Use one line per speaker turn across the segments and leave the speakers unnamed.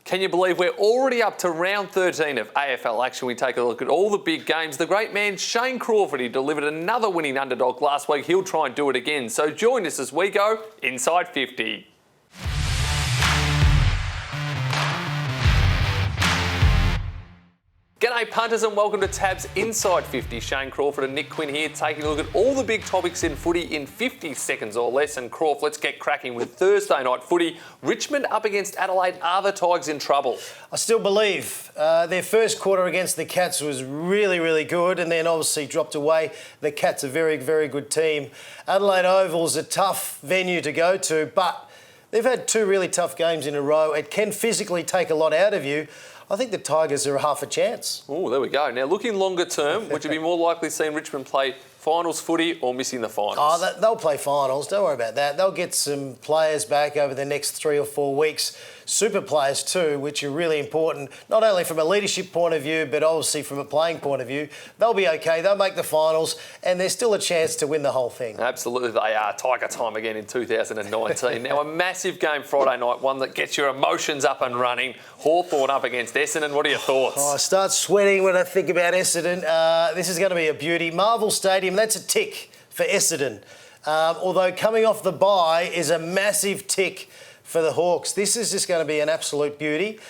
Can you believe we're already up to round 13 of AFL action? We take a look at all the big games. The great man Shane Crawford, he delivered another winning underdog last week. He'll try and do it again. So join us as we go inside 50. G'day punters and welcome to Tab's Inside 50. Shane Crawford and Nick Quinn here taking a look at all the big topics in footy in 50 seconds or less. And Crawford, let's get cracking with Thursday night footy. Richmond up against Adelaide. Are the Tigers in trouble?
I still believe their first quarter against the Cats was really, really good and then obviously dropped away. The Cats are a very, very good team. Adelaide Oval's a tough venue to go to, but they've had two really tough games in a row. It can physically take a lot out of you. I think the Tigers are half a chance.
Oh, there we go. Now, looking longer term, would you be more likely seeing Richmond play finals footy or missing the finals?
Oh, they'll play finals. Don't worry about that. They'll get some players back over the next 3 or 4 weeks. Super players too, which are really important, not only from a leadership point of view, but obviously from a playing point of view. They'll be okay. They'll make the finals, and there's still a chance to win the whole thing.
Absolutely, they are. Tiger time again in 2019. Now, a massive game Friday night, one that gets your emotions up and running. Hawthorn up against Essendon. What are your thoughts?
Oh, I start sweating when I think about Essendon. This is going to be a beauty. Marvel Stadium, that's a tick for Essendon. Although coming off the bye is a massive tick for the Hawks. This is just going to be an absolute beauty.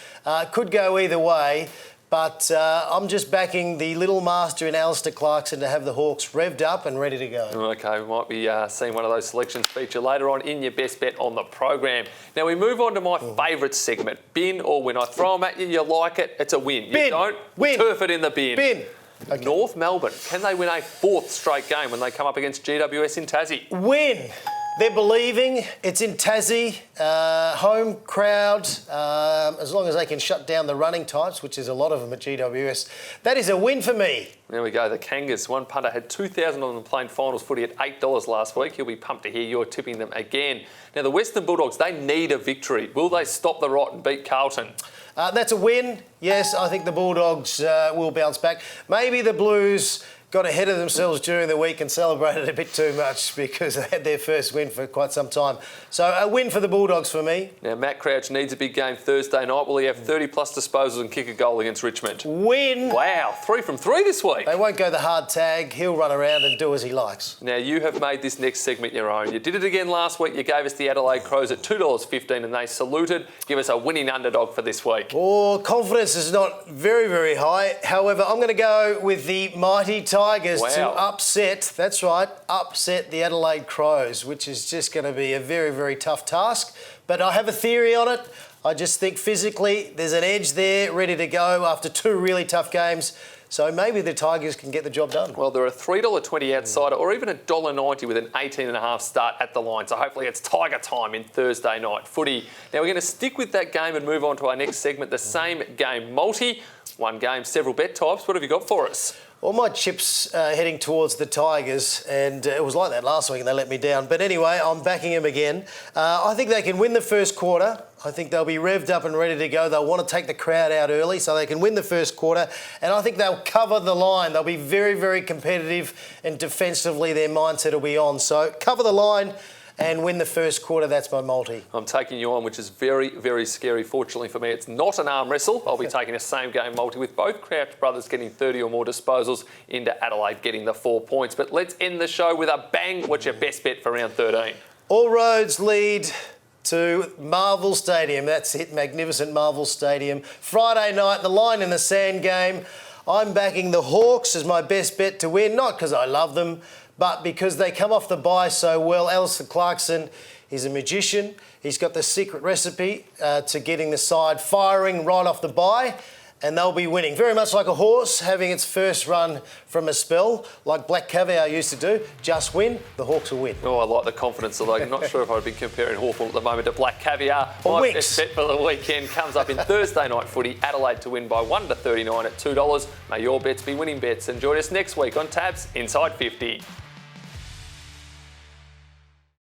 Could go either way, but I'm just backing the little master in Alistair Clarkson to have the Hawks revved up and ready to go.
Okay, we might be seeing one of those selections feature later on in your best bet on the program. Now we move on to my favourite segment, bin or win. I throw them at you, you like it, it's a win.
Bin.
You don't,
win.
Turf it in the bin.
Bin. Okay.
North Melbourne, can they win a 4th straight game when they come up against GWS in Tassie?
Win. They're believing. It's in Tassie, home crowd, as long as they can shut down the running types, which is a lot of them at GWS. That is a win for me.
There we go, the Kangas. One punter had 2,000 on them playing finals footy at $8 last week. He'll be pumped to hear you're tipping them again. Now, the Western Bulldogs, they need a victory. Will they stop the rot and beat Carlton?
That's a win. Yes, I think the Bulldogs will bounce back. Maybe the Blues got ahead of themselves during the week and celebrated a bit too much because they had their first win for quite some time. So a win for the Bulldogs for me.
Now, Matt Crouch needs a big game Thursday night. Will he have 30-plus disposals and kick a goal against Richmond?
Win.
Wow, 3 from 3 this week.
They won't go the hard tag. He'll run around and do as he likes.
Now, you have made this next segment your own. You did it again last week. You gave us the Adelaide Crows at $2.15 and they saluted. Give us a winning underdog for this week.
Oh, confidence is not very, very high. However, I'm going to go with the mighty Tigers to upset, that's right, upset the Adelaide Crows, which is just going to be a very, very tough task. But I have a theory on it. I just think physically there's an edge there, ready to go after 2 really tough games. So maybe the Tigers can get the job done.
Well, they're a $3.20 outsider or even $1.90 with an 18.5 start at the line. So hopefully it's Tiger time in Thursday night footy. Now we're going to stick with that game and move on to our next segment, the same game multi. One game, several bet types. What have you got for us?
Well, my chip's heading towards the Tigers, and it was like that last week and they let me down. But anyway, I'm backing them again. I think they can win the first quarter. I think they'll be revved up and ready to go. They'll want to take the crowd out early so they can win the first quarter. And I think they'll cover the line. They'll be very, very competitive, and defensively their mindset will be on. So cover the line and win the first quarter. That's my multi.
I'm taking you on, which is very, very scary. Fortunately for me, it's not an arm wrestle. I'll be taking a same game multi with both Crouch brothers getting 30 or more disposals into Adelaide getting the 4 points. But let's end the show with a bang. What's your best bet for round 13?
All roads lead to Marvel Stadium. That's it, magnificent Marvel Stadium. Friday night, the line in the sand game. I'm backing the Hawks as my best bet to win, not because I love them, but because they come off the bye so well. Alistair Clarkson, he's a magician. He's got the secret recipe to getting the side firing right off the bye, and they'll be winning. Very much like a horse having its first run from a spell, like Black Caviar used to do. Just win, the Hawks will win.
Oh, I like the confidence, although I'm not sure if I'd be comparing Hawthorn at the moment to Black Caviar.
Or
My
Winks.
best bet for the weekend comes up in Thursday night footy. Adelaide to win by 1-39 at $2. May your bets be winning bets, and join us next week on Tab's Inside 50.